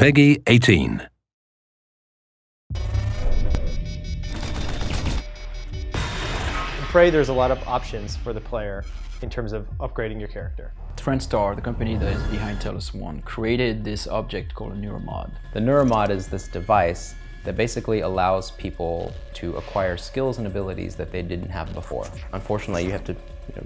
Peggy 18. In Prey, there's a lot of options for the player in terms of upgrading your character. TrendStar, the company that is behind Talos 1, created this object called a neuromod. The neuromod is this device that basically allows people to acquire skills and abilities that they didn't have before. Unfortunately, you have to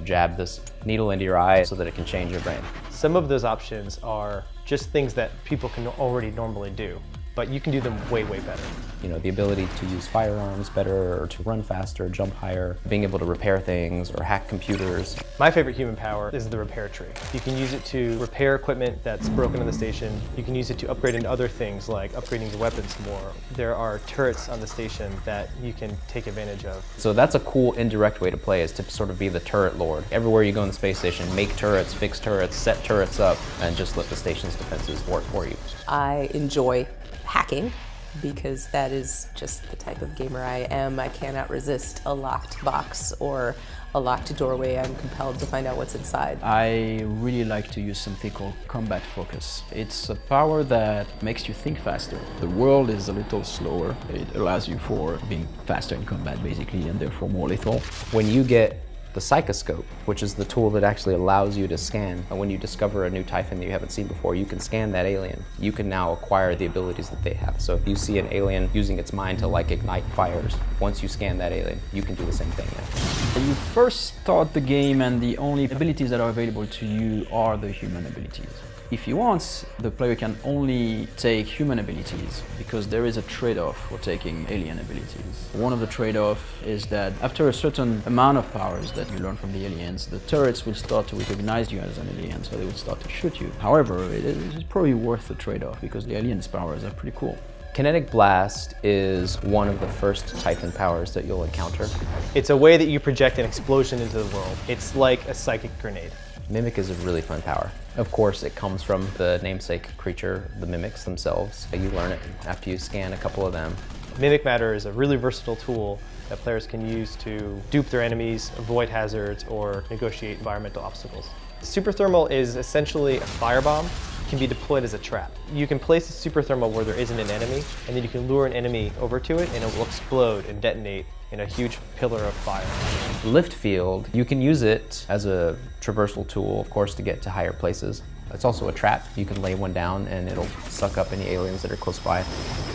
jab this needle into your eye so that it can change your brain. Some of those options are just things that people can already normally do, but you can do them way, way better. The ability to use firearms better, or to run faster, jump higher, being able to repair things or hack computers. My favorite human power is the repair tree. You can use it to repair equipment that's broken in the station. You can use it to upgrade into other things like upgrading your weapons more. There are turrets on the station that you can take advantage of. So that's a cool indirect way to play, is to sort of be the turret lord. Everywhere you go in the space station, make turrets, fix turrets, set turrets up, and just let the station's defenses work for you. I enjoy hacking because that is just the type of gamer I am. I cannot resist a locked box or a locked doorway. I'm compelled to find out what's inside. I really like to use something called combat focus. It's a power that makes you think faster. The world is a little slower. It allows you for being faster in combat basically, and therefore more lethal. When you get the psychoscope, which is the tool that actually allows you to scan. And when you discover a new Typhon that you haven't seen before, you can scan that alien. You can now acquire the abilities that they have. So if you see an alien using its mind to ignite fires, once you scan that alien, you can do the same thing now. You first start the game and the only abilities that are available to you are the human abilities. If he wants, the player can only take human abilities because there is a trade-off for taking alien abilities. One of the trade-offs is that after a certain amount of powers that you learn from the aliens, the turrets will start to recognize you as an alien, so they will start to shoot you. However, it is probably worth the trade-off because the aliens' powers are pretty cool. Kinetic Blast is one of the first Typhon powers that you'll encounter. It's a way that you project an explosion into the world. It's like a psychic grenade. Mimic is a really fun power. Of course, it comes from the namesake creature, the mimics themselves. You learn it after you scan a couple of them. Mimic Matter is a really versatile tool that players can use to dupe their enemies, avoid hazards, or negotiate environmental obstacles. Super Thermal is essentially a firebomb. It can be deployed as a trap. You can place a Super Thermal where there isn't an enemy, and then you can lure an enemy over to it, and it will explode and detonate in a huge pillar of fire. Lift Field, you can use it as a traversal tool, of course, to get to higher places. It's also a trap. You can lay one down and it'll suck up any aliens that are close by.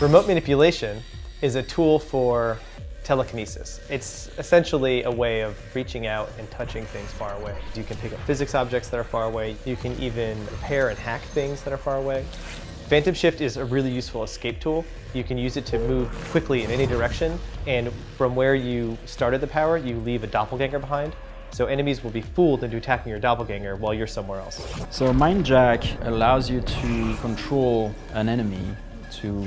Remote Manipulation is a tool for telekinesis. It's essentially a way of reaching out and touching things far away. You can pick up physics objects that are far away. You can even repair and hack things that are far away. Phantom Shift is a really useful escape tool. You can use it to move quickly in any direction, and from where you started the power, you leave a doppelganger behind. So enemies will be fooled into attacking your doppelganger while you're somewhere else. So Mind Jack allows you to control an enemy to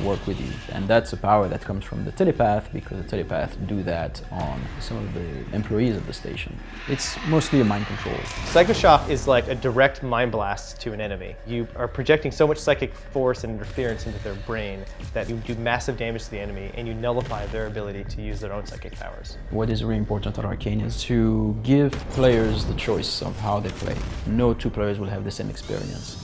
work with you, and that's a power that comes from the telepath, because the telepath do that on some of the employees of the station. It's mostly a mind control. Psychoshock is like a direct mind blast to an enemy. You are projecting so much psychic force and interference into their brain that you do massive damage to the enemy, and you nullify their ability to use their own psychic powers. What is really important at Arkane is to give players the choice of how they play. No two players will have the same experience.